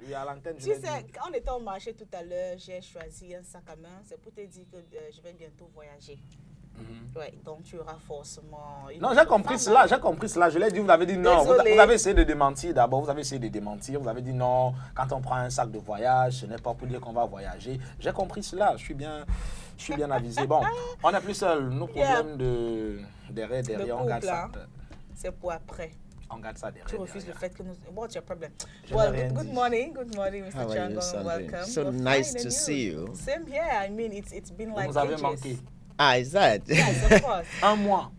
Oui, à l'antenne, Tu sais, quand on était au marché tout à l'heure, j'ai choisi un sac à main. C'est pour te dire que je vais bientôt voyager. Ouais, donc tu auras forcément une Non, j'ai compris cela, Je l'ai dit, vous avez dit non. Vous avez essayé de démentir d'abord, vous avez dit non, quand on prend un sac de voyage, ce n'est pas pour dire qu'on va voyager. J'ai compris cela, je suis bien avisé. Bon, on n'est plus seul, nos problèmes derrière, on garde ça. C'est pour après. On garde ça derrière. Tu refuses le fait que nous... What's your problem? Well, good morning, Mr. How are you, Chango. Welcome. So nice to see you. Same here. I mean, it's been like Vous avez manqué. Is that? Yes, of course. Un mois.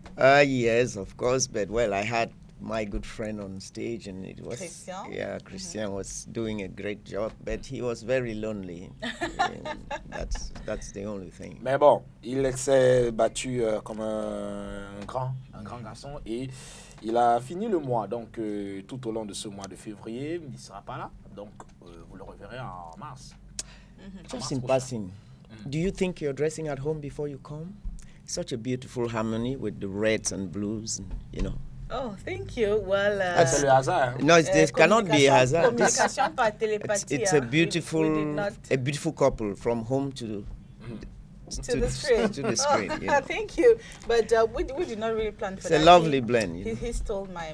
Yes, of course. But well, I had my good friend on stage, and it was Christian was doing a great job, but he was very lonely. That's the only thing. Mais bon, il s'est battu comme un grand garçon et il a fini le mois. Donc tout au long de ce mois de février, il ne sera pas là. Donc vous le reverrez en mars. Just in passing, do you think you're dressing at home before you come? Such a beautiful harmony with the reds and blues, you know. Oh, thank you. Well, c'est le hasard. No, it cannot be a hazard. Communication par télépathie. It's a beautiful couple from home to the screen. To the screen. You know. Thank you. But we did not really plan for that. It's a lovely blend. He stole my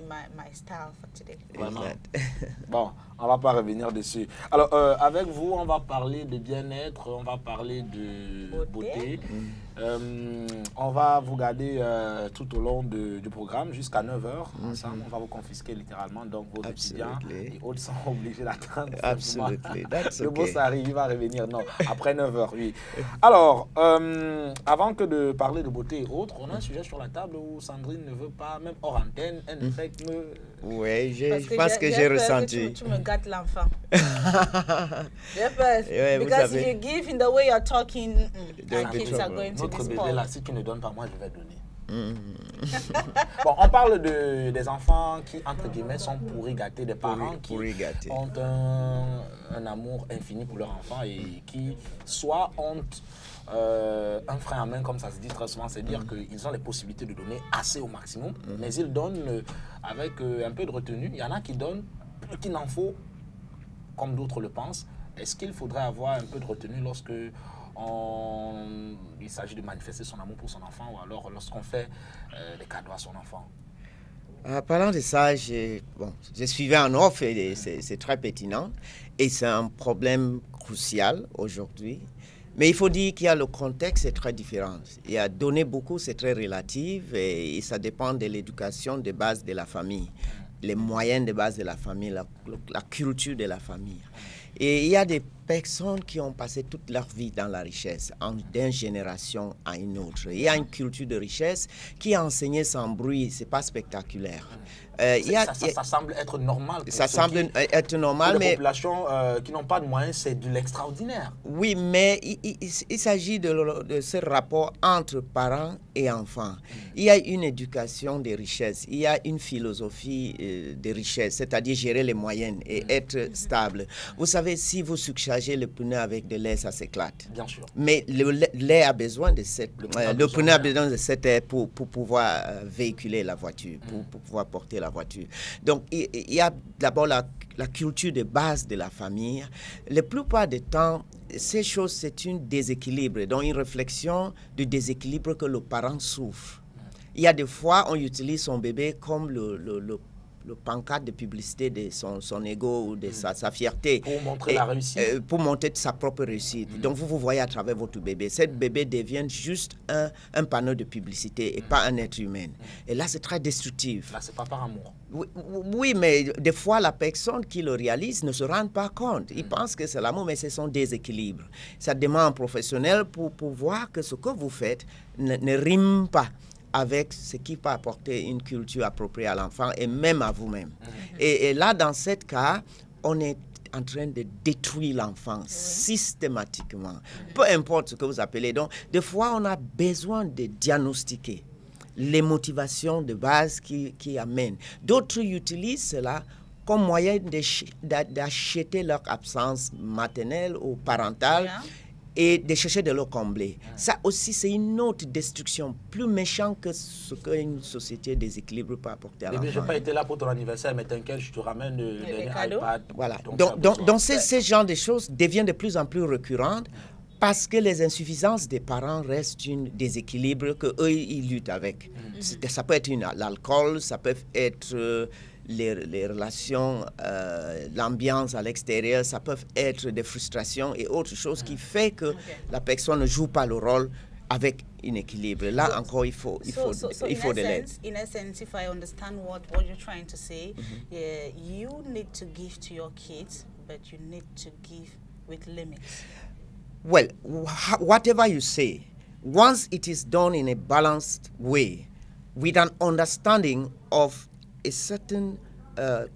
style for today. Bon, on ne va pas revenir dessus. Alors, avec vous, on va parler de bien-être, on va parler de beauté. On va vous garder tout au long du programme jusqu'à 9h. Ensemble, on va vous confisquer littéralement. Donc, vos étudiants et autres sont obligés d'attendre. Absolument. Le boss arrive, il va revenir. Non, après 9h, oui. Alors, avant que de parler de beauté et autres, on a un sujet sur la table où Sandrine ne veut pas, même hors antenne, elle ne fait que me... Oui, je pense que j'ai ressenti. Tu me gâtes l'enfant. J'ai peur. Because if you give in the way you're talking, our kids are going to Notre be bébé spoiled. là, si tu ne donnes pas, moi je vais donner. Bon, on parle des enfants qui, entre guillemets, sont pourris gâtés, des parents qui ont un amour infini pour leur enfant et qui soit ont un frein à main, comme ça se dit très souvent, c'est dire qu'ils ont les possibilités de donner assez au maximum, mais ils donnent avec un peu de retenue. Il y en a qui donnent plus qu'il n'en faut, comme d'autres le pensent. Est-ce qu'il faudrait avoir un peu de retenue lorsque il s'agit de manifester son amour pour son enfant ou alors lorsqu'on fait des cadeaux à son enfant? Parlant de ça, je suivais en off et c'est très pertinent et c'est un problème crucial aujourd'hui. Mais il faut dire qu'il y a le contexte est très différent. Il y a donné beaucoup, c'est très relatif et ça dépend de l'éducation de base de la famille, les moyens de base de la famille, la culture de la famille. Et il y a des personnes qui ont passé toute leur vie dans la richesse, d'une génération à une autre. Il y a une culture de richesse qui est enseignée sans bruit, c'est pas spectaculaire. Ça semble être normal. Ça semble être normal, pour les mais populations qui n'ont pas de moyens, c'est de l'extraordinaire. Oui, mais il s'agit de ce rapport entre parents et enfants. Il y a une éducation des richesses, il y a une philosophie de richesse, c'est-à-dire gérer les moyens et être stable. Vous savez, si vous surchargez le pneu avec de l'air, ça s'éclate. Bien sûr. Mais l'air a besoin de le pneu a besoin de cet air pour pouvoir véhiculer la voiture, pour pouvoir porter la voiture. Donc, il y a d'abord la culture de base de la famille. La plupart du temps, ces choses, c'est un déséquilibre, donc une réflexion du déséquilibre que le parent souffre. Il y a des fois, on utilise son bébé comme le pancarte de publicité de son ego ou de sa fierté. Pour montrer la réussite. Pour montrer sa propre réussite. Donc vous voyez à travers votre bébé. Cet bébé devient juste un panneau de publicité et pas un être humain. Et là, c'est très destructif. Là, c'est pas par amour. Oui, mais des fois, la personne qui le réalise ne se rend pas compte. Il pense que c'est l'amour, mais c'est son déséquilibre. Ça demande un professionnel pour voir que ce que vous faites ne rime pas avec ce qui peut apporter une culture appropriée à l'enfant et même à vous-même. Et là, dans ce cas, on est en train de détruire l'enfant systématiquement. Peu importe ce que vous appelez. Donc, des fois, on a besoin de diagnostiquer les motivations de base qui amènent. D'autres utilisent cela comme moyen d'acheter leur absence maternelle ou parentale et de chercher de le combler. Ça aussi, c'est une autre destruction, plus méchante que ce qu'une société déséquilibre peut apporter à l'enfant. Je n'ai pas été là pour ton anniversaire, mais t'inquiète, je te ramène le cadeau. Voilà. Donc ces genres de choses deviennent de plus en plus récurrentes parce que les insuffisances des parents restent un déséquilibre qu'eux, ils luttent avec. Ça peut être l'alcool, ça peut être... les relations, l'ambiance à l'extérieur, ça peut être des frustrations et autres choses qui fait que la personne ne joue pas le rôle avec un équilibre. Là encore, il faut de l'aide. In essence, if I understand what you're trying to say, yeah, you need to give to your kids, but you need to give with limits. Well, whatever you say, once it is done in a balanced way, with an understanding of a certain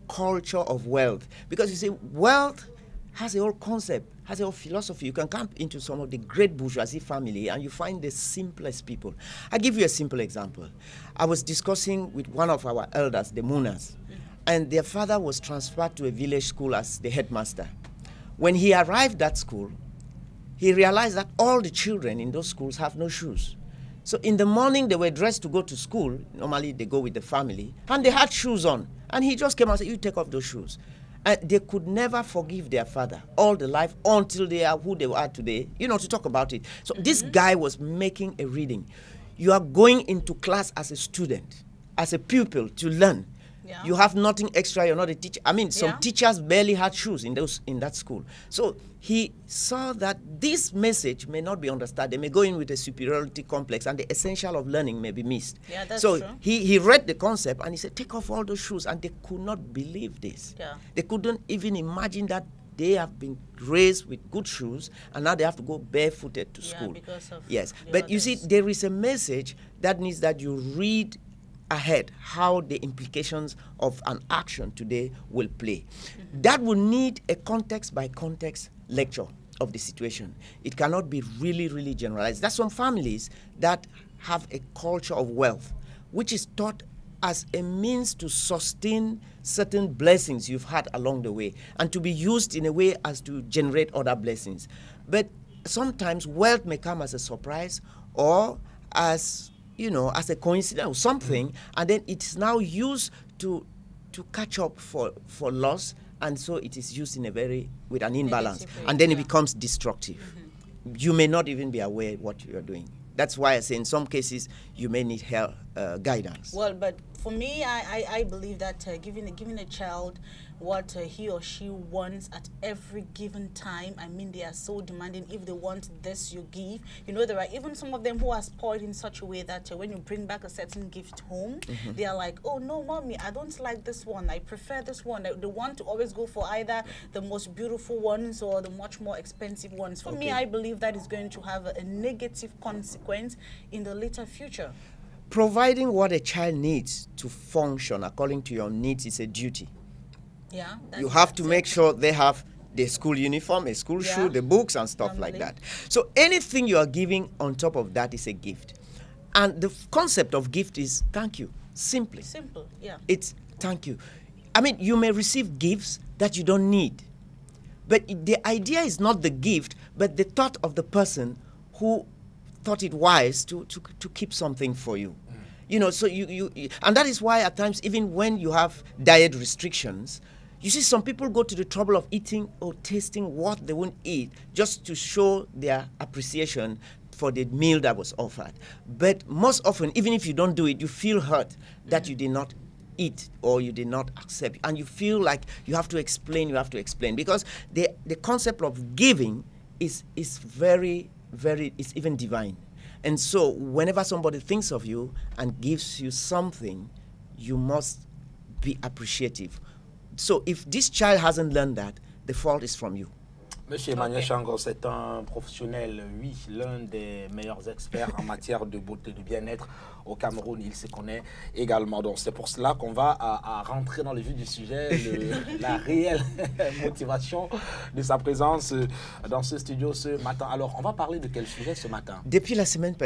culture of wealth. Because you see, wealth has a whole concept, has a whole philosophy. You can come into some of the great bourgeoisie family and you find the simplest people. I'll give you a simple example. I was discussing with one of our elders, the Munas, and their father was transferred to a village school as the headmaster. When he arrived at school, he realized that all the children in those schools have no shoes. So in the morning, they were dressed to go to school. Normally, they go with the family. And they had shoes on. And he just came and said, you take off those shoes. And they could never forgive their father all the life until they are who they are today, to talk about it. So this guy was making a reading. You are going into class as a student, as a pupil to learn. Yeah. You have nothing extra, you're not a teacher. I mean, some teachers barely had shoes in that school. So he saw that this message may not be understood. They may go in with a superiority complex and the essential of learning may be missed. Yeah, that's so true. He read the concept and he said, take off all those shoes. And they could not believe this. Yeah. They couldn't even imagine that they have been raised with good shoes and now they have to go barefooted to school. Because of but you see, there is a message that needs that you read ahead how the implications of an action today will play. That will need a context by context lecture of the situation. It cannot be really, really generalized. There's some families that have a culture of wealth, which is taught as a means to sustain certain blessings you've had along the way and to be used in a way as to generate other blessings. But sometimes wealth may come as a surprise or as as a coincidence or something, and then it's now used to catch up for loss, and so it is used with an imbalance, and then it becomes destructive. You may not even be aware what you are doing. That's why I say in some cases you may need help, guidance. Well, but for me, I believe that giving a child what he or she wants at every given time. I mean, they are so demanding. If they want this, you give. There are even some of them who are spoiled in such a way that when you bring back a certain gift home, they are like, oh, no, mommy, I don't like this one. I prefer this one. They want to always go for either the most beautiful ones or the much more expensive ones. For me, I believe that is going to have a negative consequence in the later future. Providing what a child needs to function according to your needs is a duty. Yeah, you have to make sure they have the school uniform, a school shoe, the books and stuff like that. So anything you are giving on top of that is a gift. And the concept of gift is thank you. Simply. Simple, yeah. It's thank you. I mean, you may receive gifts that you don't need. But the idea is not the gift, but the thought of the person who thought it wise to keep something for you. So you and that is why at times, even when you have diet restrictions, you see some people go to the trouble of eating or tasting what they won't eat just to show their appreciation for the meal that was offered. But most often, even if you don't do it, you feel hurt that you did not eat or you did not accept. And you feel like you have to explain, because the concept of giving is very, very, it's even divine. And so whenever somebody thinks of you and gives you something, you must be appreciative. So if this child hasn't learned that, the fault is from you. Monsieur Emmanuel Chango, c'est un professionnel, oui, l'un des meilleurs experts en matière de beauté, de bien-être au Cameroun. Il se connaît également. Donc c'est pour cela qu'on va à rentrer dans le vif du sujet, la réelle motivation de sa présence dans ce studio ce matin. Alors, on va parler de quel sujet ce matin? Depuis la semaine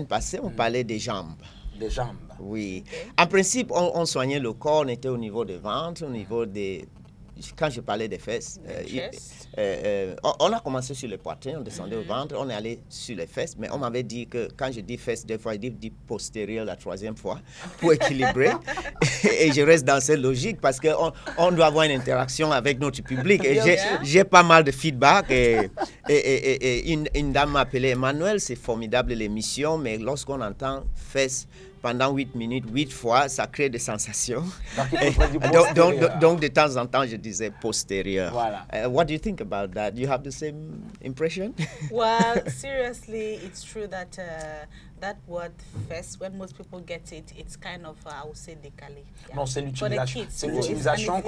passée, on parlait des jambes. Des jambes? Oui. En principe, on soignait le corps, on était au niveau des ventres, au niveau des quand je parlais des fesses, on a commencé sur les poitrines, on descendait au ventre, on est allé sur les fesses, mais on m'avait dit que quand je dis fesses, des fois, je dis postérieur la troisième fois pour équilibrer. Et je reste dans cette logique parce qu'on doit avoir une interaction avec notre public. Et j'ai pas mal de feedback. Et une dame m'a appelé Emmanuel, c'est formidable l'émission, mais lorsqu'on entend fesses pendant 8 minutes, 8 fois, ça crée des sensations. Donc, de temps en temps, je disais postérieur. Voilà. What do you think about that? Do you have the same impression? Well, seriously, it's true that that word first, when most people get it, it's kind of, I would say, décalé. Yeah. Non, c'est l'utilisation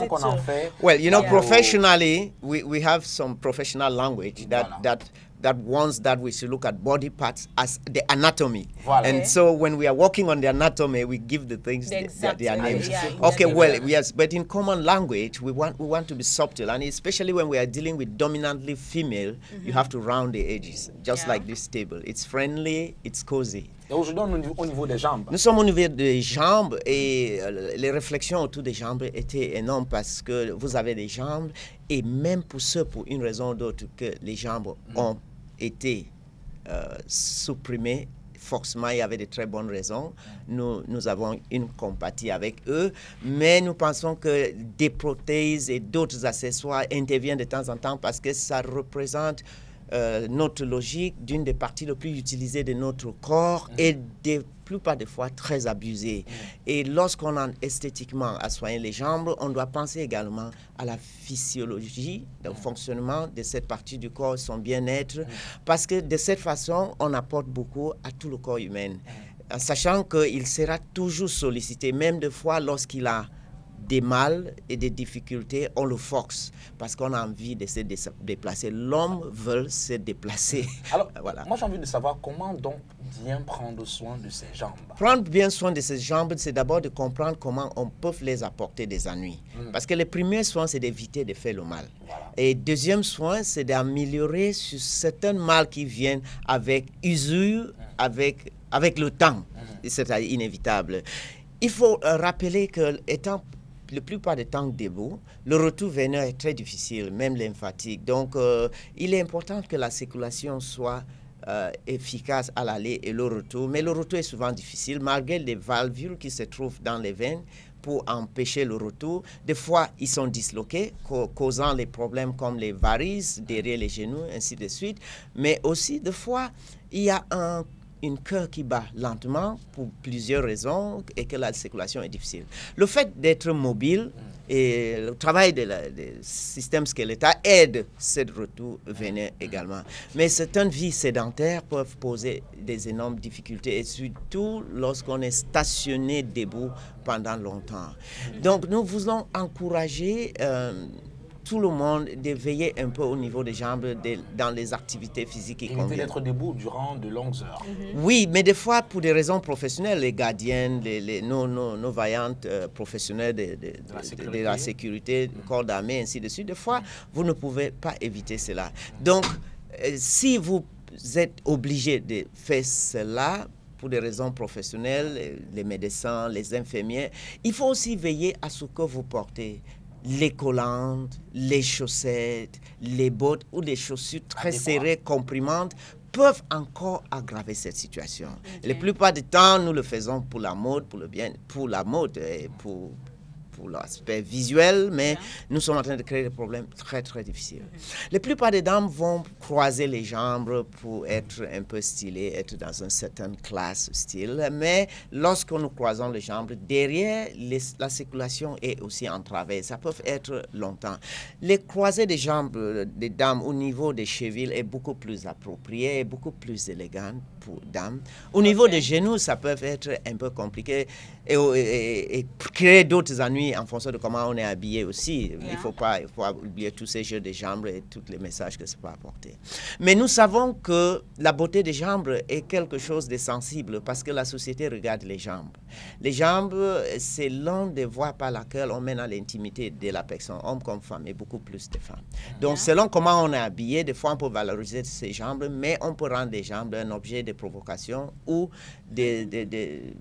qu'on en fait. Well, you know, professionally, we have some professional language that wants that we should look at body parts as the anatomy. Voilà. And so when we are working on the anatomy, we give the things their names. Okay, well, yes, but in common language, we want to be subtle, and especially when we are dealing with dominantly female, you have to round the edges, just like this table. It's friendly, it's cozy. Et aujourd'hui, au niveau des jambes. Nous sommes au niveau des jambes et les réflexions autour des jambes étaient énormes parce que vous avez des jambes et même pour ceux, pour une raison ou d'autre, que les jambes ont été supprimées, forcément, il y avait de très bonnes raisons. Nous avons une compatie avec eux, mais nous pensons que des prothèses et d'autres accessoires interviennent de temps en temps parce que ça représente notre logique d'une des parties les plus utilisées de notre corps et de plupart des fois très abusée. Et lorsqu'on a esthétiquement à soigner les jambes, on doit penser également à la physiologie, au fonctionnement de cette partie du corps, son bien-être, parce que de cette façon, on apporte beaucoup à tout le corps humain, en sachant qu'il sera toujours sollicité, même des fois lorsqu'il a des mal et des difficultés, on le force parce qu'on a envie de se déplacer. L'homme veut se déplacer. Alors, voilà. Moi j'ai envie de savoir comment donc bien prendre soin de ses jambes. Prendre bien soin de ses jambes, c'est d'abord de comprendre comment on peut les apporter des ennuis. Parce que le premier soin, c'est d'éviter de faire le mal. Voilà. Et deuxième soin, c'est d'améliorer sur certains mal qui viennent avec usure, avec le temps. C'est inévitable. Il faut rappeler que étant la plupart du temps debout, le retour veineux est très difficile, même lymphatique. Donc, il est important que la circulation soit efficace à l'aller et le retour. Mais le retour est souvent difficile, malgré les valvules qui se trouvent dans les veines pour empêcher le retour. Des fois, ils sont disloqués, causant les problèmes comme les varices derrière les genoux, ainsi de suite. Mais aussi, des fois, il y a une cœur qui bat lentement pour plusieurs raisons et que la circulation est difficile. Le fait d'être mobile et le travail du système squelettal aide ce retour veineux également. Mais certaines vies sédentaires peuvent poser des énormes difficultés et surtout lorsqu'on est stationné debout pendant longtemps. Donc nous voulons encourager tout le monde de veiller un peu au niveau des jambes dans les activités physiques qui conviennent. Éviter d'être debout durant de longues heures. Oui, mais des fois, pour des raisons professionnelles, les gardiennes, nos vaillantes professionnelles de la sécurité, corps d'armée, ainsi de suite, des fois, vous ne pouvez pas éviter cela. Donc, si vous êtes obligé de faire cela, pour des raisons professionnelles, les médecins, les infirmiers, il faut aussi veiller à ce que vous portez. Les collantes, les chaussettes, les bottes ou des chaussures très serrées, comprimantes, peuvent encore aggraver cette situation. La plupart du temps, nous le faisons pour la mode, pour la mode et pour l'aspect visuel, mais nous sommes en train de créer des problèmes très, très difficiles. La plupart des dames vont croiser les jambes pour être un peu stylées, être dans une certaine classe style, mais lorsque nous croisons les jambes, derrière, la circulation est aussi entravée. Ça peut être longtemps. Les croisés des jambes des dames au niveau des chevilles est beaucoup plus approprié, et beaucoup plus élégant pour dames. Au niveau des genoux, ça peut être un peu compliqué et créer d'autres ennuis en fonction de comment on est habillé aussi. Il faut pas oublier tous ces jeux de jambes et tous les messages que ça peut apporter. Mais nous savons que la beauté des jambes est quelque chose de sensible parce que la société regarde les jambes. Les jambes, c'est l'un des voies par laquelle on mène à l'intimité de la personne, homme comme femme, et beaucoup plus de femmes. Donc, selon comment on est habillé, des fois on peut valoriser ses jambes, mais on peut rendre les jambes un objet de provocation ou des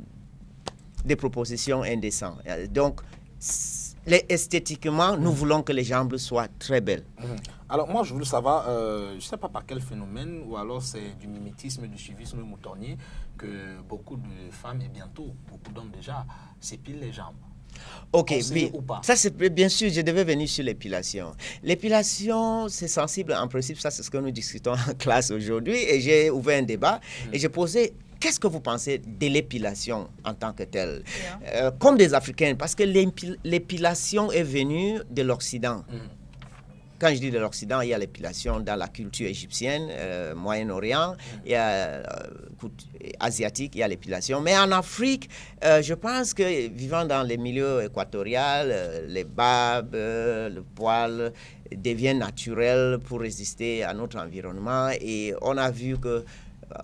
propositions indécentes. Donc, esthétiquement, nous voulons que les jambes soient très belles. Alors moi, je voulais savoir, je ne sais pas par quel phénomène, ou alors c'est du mimétisme, du suivisme moutonnier, que beaucoup de femmes, et bientôt beaucoup d'hommes déjà, s'épilent les jambes. Ok, oui. Ça c'est bien sûr, je devais venir sur l'épilation. L'épilation, c'est sensible en principe, ça c'est ce que nous discutons en classe aujourd'hui, et j'ai ouvert un débat, et j'ai posé, qu'est-ce que vous pensez de l'épilation en tant que telle, comme des Africains, parce que l'épilation est venue de l'Occident. Quand je dis de l'Occident, il y a l'épilation dans la culture égyptienne, Moyen-Orient, il y a asiatique, il y a l'épilation. Mais en Afrique, je pense que vivant dans les milieux équatoriaux, les barbes, le poil deviennent naturels pour résister à notre environnement. Et on a vu que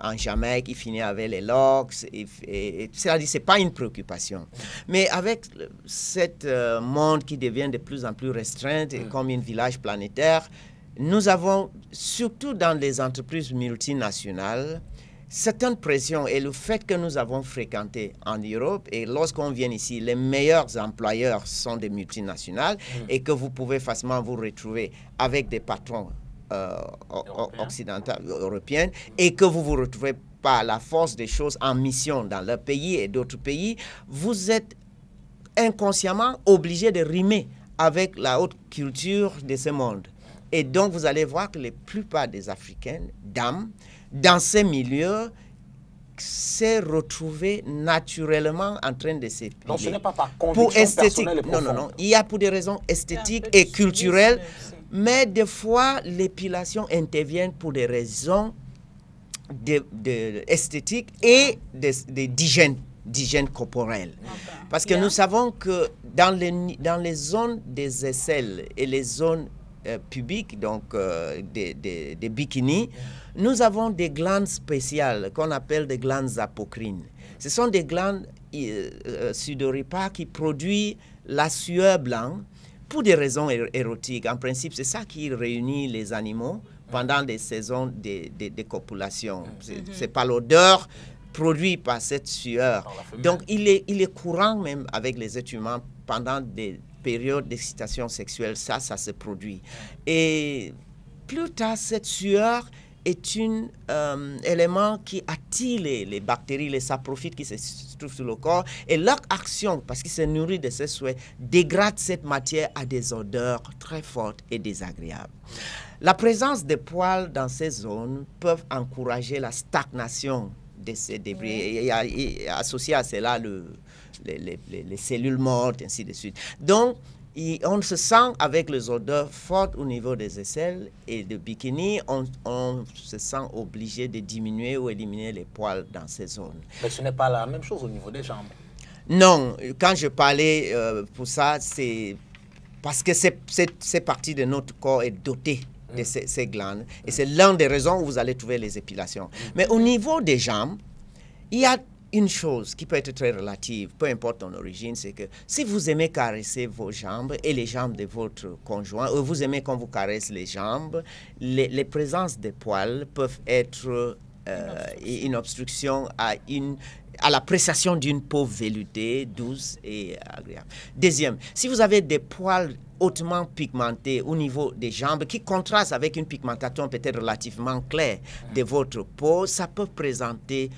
en Jamaïque, il finit avec les locks, c'est-à-dire c'est pas une préoccupation. Mais avec cette monde qui devient de plus en plus restreint, comme un village planétaire, nous avons, surtout dans les entreprises multinationales, certaines pressions et le fait que nous avons fréquenté en Europe, et lorsqu'on vient ici, les meilleurs employeurs sont des multinationales et que vous pouvez facilement vous retrouver avec des patrons occidentales, européennes, et que vous vous retrouvez par la force des choses en mission dans leur pays et d'autres pays, vous êtes inconsciemment obligé de rimer avec la haute culture de ce monde. Et donc, vous allez voir que la plupart des Africaines, dames, dans ces milieux, s'est retrouvé naturellement en train de s'épiler. Donc, ce n'est pas par conviction personnelle et profonde. Non, non, non. Il y a pour des raisons esthétiques et culturelles. Mais des fois, l'épilation intervient pour des raisons esthétiques et d'hygiène corporelle. Parce que nous savons que dans les zones des aisselles et les zones pubiques, donc des bikinis, nous avons des glandes spéciales qu'on appelle des glandes apocrines. Ce sont des glandes sudoripares qui produisent la sueur blanche pour des raisons érotiques. En principe, c'est ça qui réunit les animaux pendant des saisons de copulation. C'est pas l'odeur produite par cette sueur. Donc, il est courant même avec les êtres humains pendant des périodes d'excitation sexuelle, ça se produit. Et plus tard, cette sueur est un élément qui attire les bactéries, les saprophytes qui se trouvent sur le corps, et leur action, parce qu'ils se nourrissent de ces souhaits, dégrade cette matière à des odeurs très fortes et désagréables. La présence de poils dans ces zones peut encourager la stagnation de ces débris, et associé à cela les cellules mortes, ainsi de suite. Donc, on se sent avec les odeurs fortes au niveau des aisselles et de bikini, on se sent obligé de diminuer ou éliminer les poils dans ces zones. Mais ce n'est pas la même chose au niveau des jambes. Non, quand je parlais pour ça, c'est parce que cette partie de notre corps est dotée de ces glandes. Et c'est l'une des raisons où vous allez trouver les épilations. Mais au niveau des jambes, il y a une chose qui peut être très relative, peu importe ton origine, c'est que si vous aimez caresser vos jambes et les jambes de votre conjoint, ou vous aimez qu'on vous caresse les jambes, les présences de poils peuvent être une obstruction à l'appréciation d'une peau veloutée, douce et agréable. Deuxième, si vous avez des poils hautement pigmentés au niveau des jambes qui contrastent avec une pigmentation peut-être relativement claire de votre peau, ça peut présenter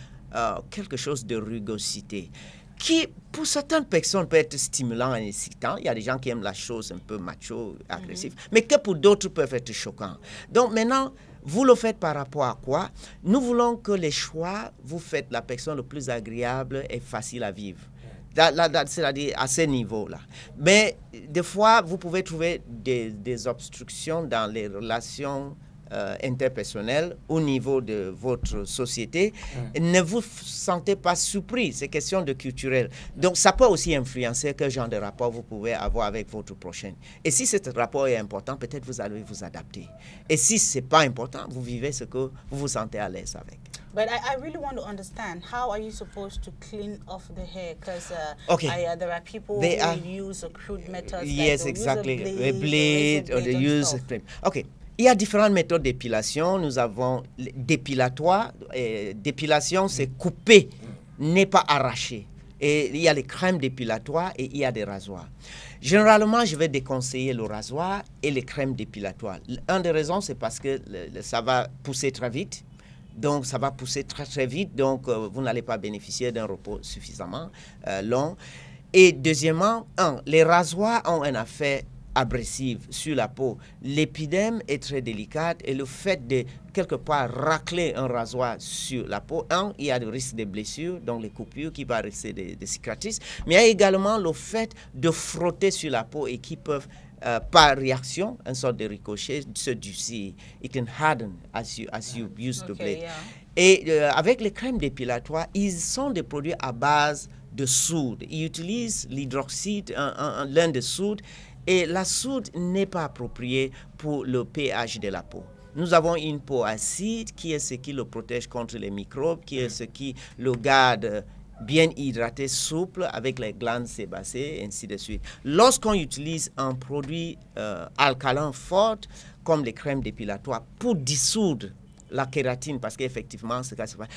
quelque chose de rugosité qui, pour certaines personnes, peut être stimulant et excitant. Il y a des gens qui aiment la chose un peu macho, agressive, mais que pour d'autres peuvent être choquants. Donc maintenant, vous le faites par rapport à quoi? Nous voulons que les choix, vous faites la personne le plus agréable et facile à vivre. C'est-à-dire à ce niveau-là. Mais des fois, vous pouvez trouver des obstructions dans les relations interpersonnel au niveau de votre société, ne vous sentez pas surpris. C'est question de culturel. Donc, ça peut aussi influencer quel genre de rapport vous pouvez avoir avec votre prochaine. Et si ce rapport est important, peut-être vous allez vous adapter. Et si ce n'est pas important, vous vivez ce que vous vous sentez à l'aise avec. But I really want to understand, how are you supposed to clean off the hair? Because there are people who use crude methods. Yes, exactly. A blade or they use cream. Okay. Il y a différentes méthodes d'épilation. Nous avons dépilatoire. Dépilation, c'est couper, n'est pas arracher. Et il y a les crèmes dépilatoires et il y a des rasoirs. Généralement, je vais déconseiller le rasoir et les crèmes dépilatoires. Une des raisons, c'est parce que ça va pousser très vite. Donc, ça va pousser très, très vite. Donc, vous n'allez pas bénéficier d'un repos suffisamment long. Et deuxièmement, les rasoirs ont un effet abrasif sur la peau. L'épiderme est très délicate et le fait de, quelque part, racler un rasoir sur la peau, il y a le risque de blessures, donc les coupures qui vont rester des cicatrices, mais il y a également le fait de frotter sur la peau et qui peuvent, par réaction, une sorte de ricochet, se durcir. It can harden as you use the blade. Yeah. Et avec les crèmes dépilatoires, ils sont des produits à base de soude. Ils utilisent l'hydroxyde, l'un de soude, et la soude n'est pas appropriée pour le pH de la peau. Nous avons une peau acide qui est ce qui le protège contre les microbes, qui est ce qui le garde bien hydraté, souple, avec les glandes sébacées, ainsi de suite. Lorsqu'on utilise un produit alcalin fort, comme les crèmes dépilatoires, pour dissoudre la kératine, parce qu'effectivement,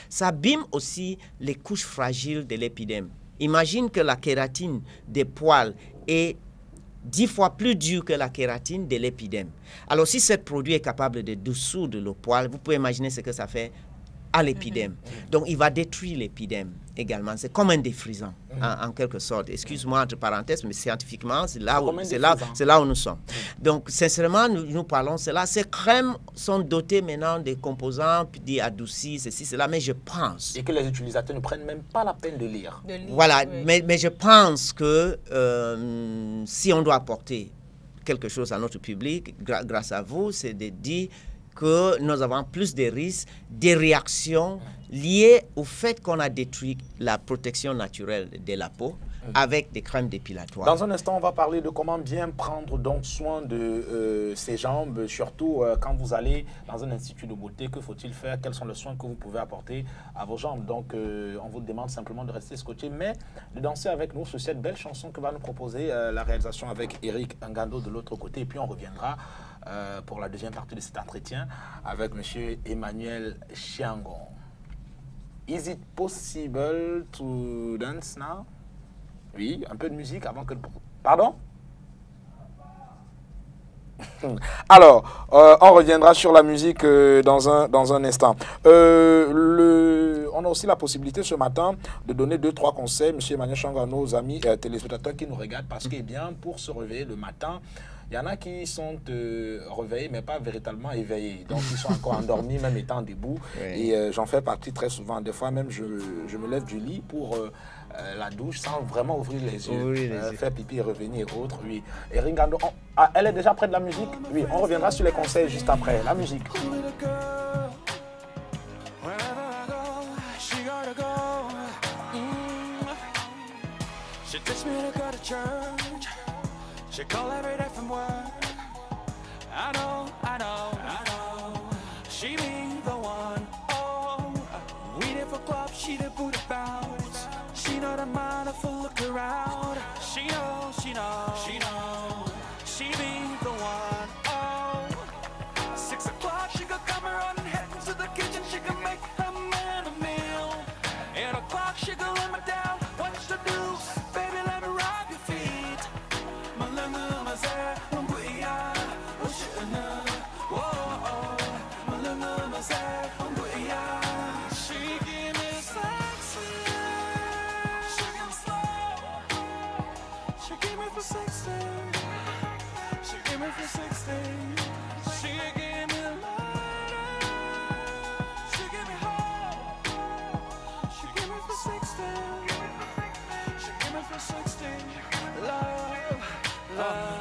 ça abîme aussi les couches fragiles de l'épiderme. Imagine que la kératine des poils est 10 fois plus dur que la kératine de l'épiderme. Alors, si ce produit est capable de dissoudre le poil, vous pouvez imaginer ce que ça fait à l'épiderme. Donc, il va détruire l'épiderme également. C'est comme un défrisant, en quelque sorte. Excuse-moi, entre parenthèses, mais scientifiquement, c'est là où nous sommes. Donc, sincèrement, nous parlons de cela. Ces crèmes sont dotées maintenant des composants dits adoucis, ceci, cela, mais je pense... Et que les utilisateurs ne prennent même pas la peine de lire. Voilà, oui. mais je pense que si on doit apporter quelque chose à notre public, grâce à vous, c'est de dire que nous avons plus de risques, des réactions liées au fait qu'on a détruit la protection naturelle de la peau avec des crèmes dépilatoires. Dans un instant, on va parler de comment bien prendre donc soin de ses jambes, surtout quand vous allez dans un institut de beauté. Que faut-il faire? Quels sont les soins que vous pouvez apporter à vos jambes? Donc, on vous demande simplement de rester scotché, mais de danser avec nous sur cette belle chanson que va nous proposer la réalisation avec Eric Ngando de l'autre côté. Et puis, on reviendra pour la deuxième partie de cet entretien avec M. Emmanuel Chiangon. Is it possible to dance now? Oui, un peu de musique avant que... Pardon? Alors, on reviendra sur la musique dans un instant. On a aussi la possibilité ce matin de donner 2-3 conseils, M. Emmanuel Chiangon, à nos amis téléspectateurs qui nous regardent, parce que bien, pour se réveiller le matin, il y en a qui sont réveillés, mais pas véritablement éveillés. Donc, ils sont encore endormis, même étant debout. Oui. Et j'en fais partie très souvent. Des fois, même, je me lève du lit pour la douche sans vraiment ouvrir les yeux. Faire pipi et revenir et autres. Oui. Et Ringando, elle est déjà près de la musique? Oui, on reviendra sur les conseils juste après. La musique. She call every day from work. I know. She be the one. Oh, we did for clubs, she did booty bounce. She know the mind of a look around. She know. She be the one. Oh, 6 o'clock, she could come around and head into the kitchen. She can make her man a meal. 8 o'clock, she could let me down. What to do? Baby, let me rock your feet.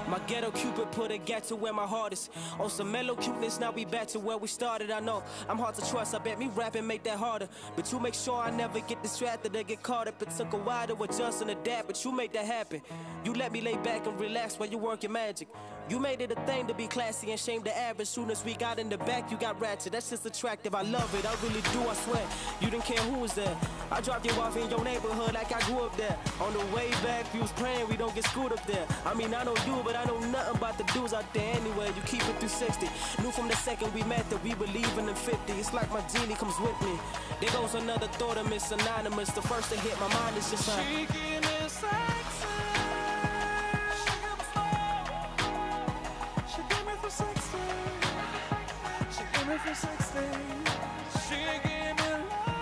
My ghetto Cupid put a gat to where my heart is. On some mellow cuteness, now we back to where we started. I know I'm hard to trust, I bet me rapping make that harder. But you make sure I never get distracted or get caught up. It took a while to adjust and adapt, but you make that happen. You let me lay back and relax while you work your magic. You made it a thing to be classy and shame the average. Soon as we got in the back, you got ratchet. That's just attractive. I love it. I really do. I swear. You didn't care who was there. I dropped you off in your neighborhood like I grew up there. On the way back, we was praying we don't get screwed up there. I mean, I know you, but I know nothing about the dudes out there anyway. You keep it through 60. Knew from the second we met that we were leaving in 50. It's like my genie comes with me. There goes another thought of Miss Anonymous. The first to hit my mind is just like, She give me sexy. She give me for 60. She give me for 60. She give me light.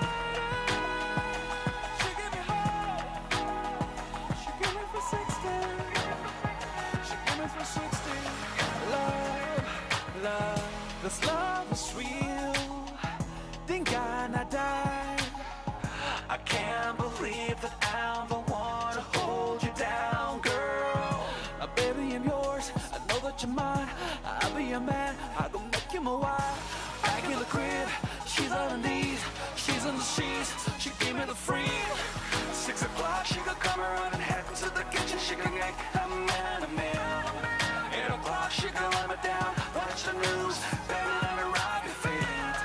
She give me hot. She give me for 60. She give me for 60. Love, love, this love is real. Think I not died. I can't believe that I'm the one to hold you down, girl. Baby, I'm yours. I know that you're mine. I'll be your man. I gon' make you my wife. Back in the crib, she's on her knees. She's on the sheets. She gave me the free. 6 o'clock, she could come around and head into the kitchen. She could make a man a meal. 8 o'clock, she could let me down. Watch the news, baby, let me rock your feet.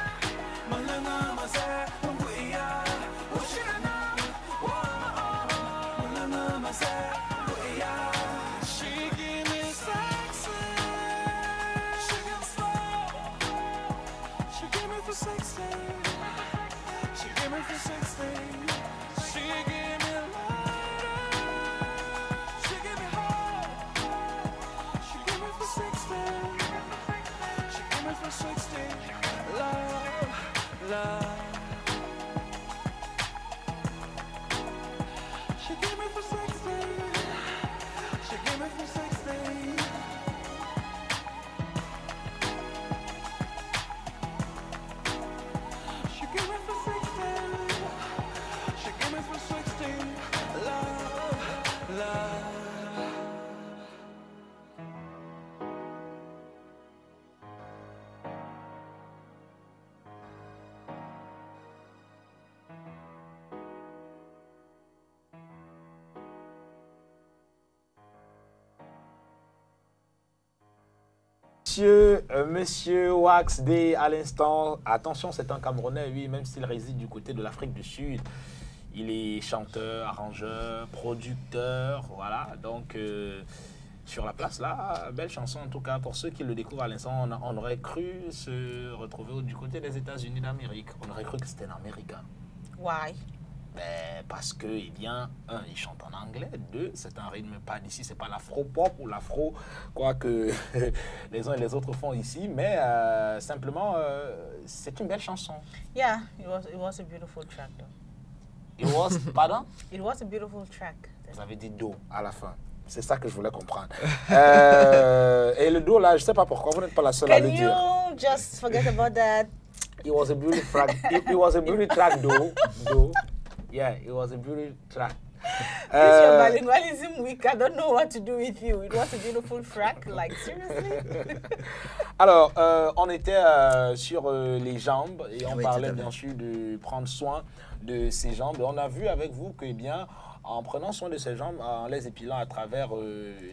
Malanga, mazet, we are. What you know? Malanga, mazet, we are. She give me sexy. She give me slow. She give me for 60. She give me for 60. She give me light. She give me hot. She give me for 60. She give me for 60. Love, love. She give me for 60. She give me for 60. She give me for 60. She give me for 60. Love, love. Monsieur Wax D à l'instant. Attention, c'est un Camerounais, oui, même s'il réside du côté de l'Afrique du Sud. Il est chanteur, arrangeur, producteur, voilà. Donc, sur la place, là, belle chanson en tout cas. Pour ceux qui le découvrent à l'instant, on aurait cru se retrouver du côté des États-Unis d'Amérique. On aurait cru que c'était un Américain. Why? Ben, parce que, eh bien, un, il chante en anglais. Deux, c'est un rythme pas d'ici, c'est pas l'afro-pop ou l'afro, quoi que les uns et les autres font ici, mais simplement, c'est une belle chanson. Yeah, it was a beautiful track though. It was, pardon? It was a beautiful track. Vous avez dit do à la fin. C'est ça que je voulais comprendre. Et le do, là, je sais pas pourquoi, vous n'êtes pas la seule à le dire. Can you just forget about that? It was a beauty track. It was a beauty track, do. Yeah, it was a beauty track. This your bilingualism week. I don't know what to do with you. It was a beautiful track. Like, seriously? Alors, on était sur les jambes et on parlait bien sûr de prendre soin de ses jambes. On a vu avec vous que, eh bien, en prenant soin de ses jambes, en les épilant à travers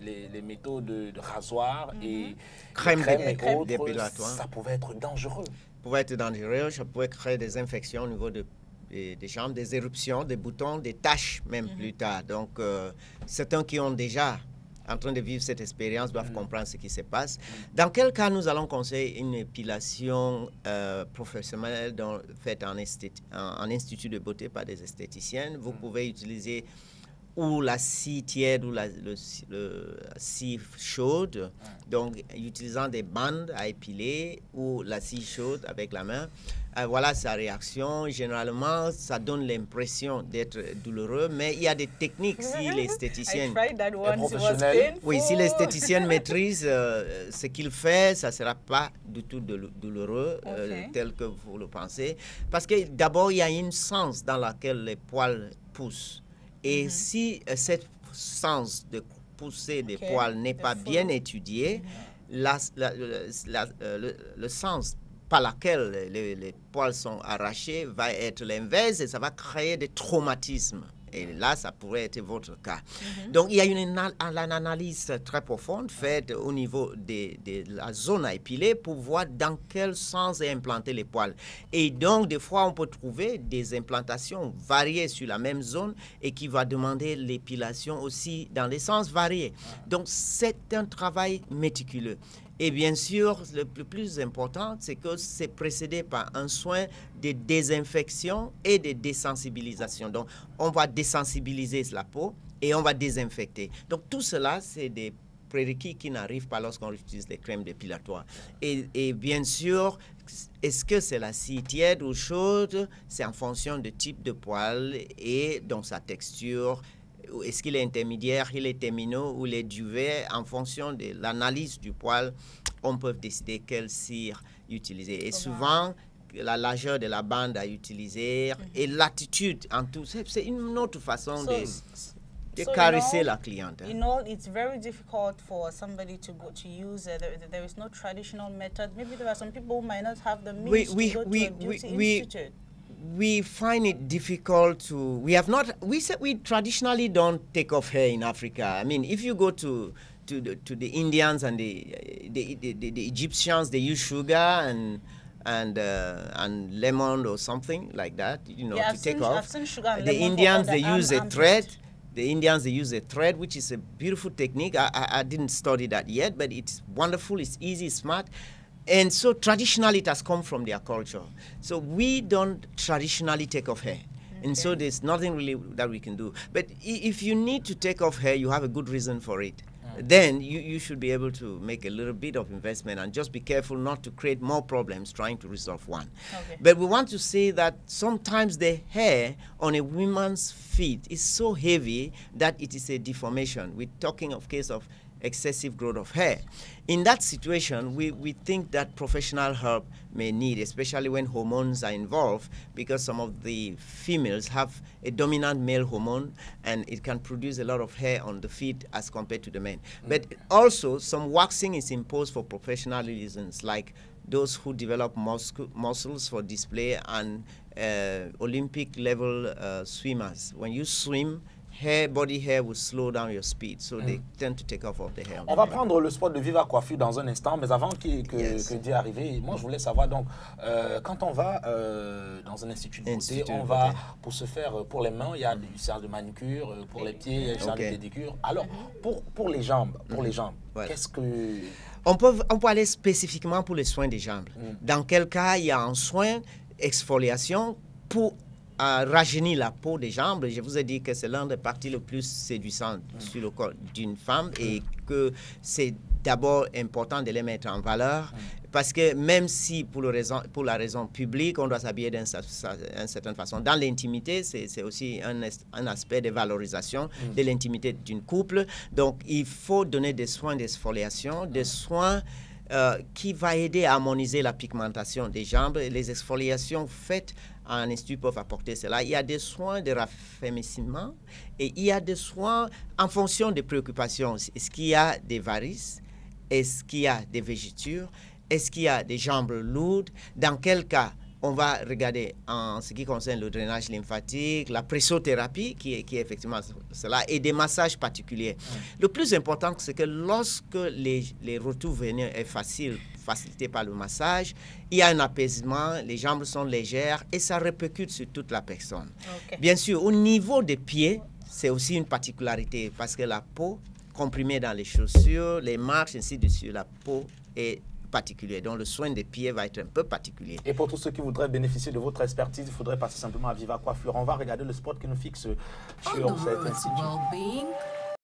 les méthodes de rasoir et crème et autres, ça pouvait être dangereux. Ça pouvait être dangereux, ça pouvait créer des infections au niveau des jambes, des éruptions, des boutons, des taches même plus tard. Donc, certains qui ont déjà en train de vivre cette expérience doivent comprendre ce qui se passe. Dans quel cas nous allons conseiller une épilation professionnelle faite en institut de beauté par des esthéticiennes? Vous pouvez utiliser ou la scie tiède ou la scie chaude, donc utilisant des bandes à épiler ou la scie chaude avec la main. Voilà sa réaction. Généralement, ça donne l'impression d'être douloureux, mais il y a des techniques si l'esthéticienne si l'esthéticienne maîtrise ce qu'il fait, ça ne sera pas du tout douloureux tel que vous le pensez. Parce que d'abord, il y a une sens dans laquelle les poils poussent. Et si cette sens de pousser des poils n'est pas bien étudié, le sens par laquelle les poils sont arrachés va être l'inverse et ça va créer des traumatismes Et là, ça pourrait être votre cas. Donc, il y a une analyse très profonde faite au niveau de la zone à épiler pour voir dans quel sens est implanté les poils. Et donc, des fois, on peut trouver des implantations variées sur la même zone et qui va demander l'épilation aussi dans les sens variés. Donc, c'est un travail méticuleux. Et bien sûr, le plus important, c'est que c'est précédé par un soin de désinfection et de désensibilisation. Donc, on va désensibiliser la peau et on va désinfecter. Donc, tout cela, c'est des prérequis qui n'arrivent pas lorsqu'on utilise les crèmes dépilatoires. Et bien sûr, est-ce que c'est la scie tiède ou chaude? C'est en fonction du type de poil et donc sa texture. Est-ce qu'il est intermédiaire, il est terminaux ou il est duvet? En fonction de l'analyse du poil, on peut décider quelle cire utiliser. Et souvent, la largeur de la bande à utiliser et l'attitude en tout, c'est une autre façon de caresser la cliente. You know, it's very difficult for somebody to use. There is no traditional method. Maybe there are some people who might not have the means to go to a beauty institute. We find it difficult to. We traditionally don't take off hair in Africa. I mean, if you go to the Indians and the Egyptians, they use sugar and lemon or something like that, you know, to take off. I've seen sugar and the lemon Indians, for they use a armpit. thread. The Indians, they use a thread, which is a beautiful technique. I didn't study that yet, but it's wonderful, it's easy, it's smart. And so traditionally, it has come from their culture. So we don't traditionally take off hair. Okay. And so there's nothing really that we can do. But if you need to take off hair, you have a good reason for it. Then you should be able to make a little bit of investment and just be careful not to create more problems trying to resolve one. Okay. But we want to say that sometimes the hair on a woman's feet is so heavy that it is a deformation. We're talking of case of excessive growth of hair. In that situation, we think that professional help may need, especially when hormones are involved, because some of the females have a dominant male hormone and it can produce a lot of hair on the feet as compared to the men. But also, some waxing is imposed for professional reasons, like those who develop muscles for display and Olympic level swimmers. When you swim, body hair will slow down your speed, so they tend to take off the hair. On va prendre le spot de Viva Coiffure dans un instant, mais avant que Dieu arrive, moi je voulais savoir, donc, quand on va dans un institut de beauté, on va, pour se faire, pour les mains, il y a du service de manucure, pour les pieds, il y a du service de pédicure. Alors, pour les jambes, qu'est-ce que... On peut aller spécifiquement pour les soins des jambes. Dans quel cas, il y a un soin, exfoliation, pour rajeunir la peau des jambes. Je vous ai dit que c'est l'une des parties les plus séduisantes sur le corps d'une femme et que c'est d'abord important de les mettre en valeur parce que même si pour la raison publique, on doit s'habiller d'une certaine façon, dans l'intimité, c'est aussi un aspect de valorisation de l'intimité d'une couple. Donc, il faut donner des soins d'exfoliation, des soins qui va aider à harmoniser la pigmentation des jambes. Les exfoliations faites en institut peuvent apporter cela. Il y a des soins de raffermissement et il y a des soins en fonction des préoccupations. Est-ce qu'il y a des varices? Est-ce qu'il y a des végétures? Est-ce qu'il y a des jambes lourdes? Dans quel cas on va regarder en ce qui concerne le drainage lymphatique, la pressothérapie, qui est effectivement cela, et des massages particuliers. Le plus important, c'est que lorsque les retours veineux est facilité par le massage, il y a un apaisement, les jambes sont légères et ça répercute sur toute la personne. Okay. Bien sûr, au niveau des pieds, c'est aussi une particularité parce que la peau comprimée dans les chaussures, les marches ainsi de suite, la peau est particulier. Donc, le soin des pieds va être un peu particulier. Et pour tous ceux qui voudraient bénéficier de votre expertise, il faudrait passer simplement à Viva Coiffure. On va regarder le spot qui nous fixe sur cette institut.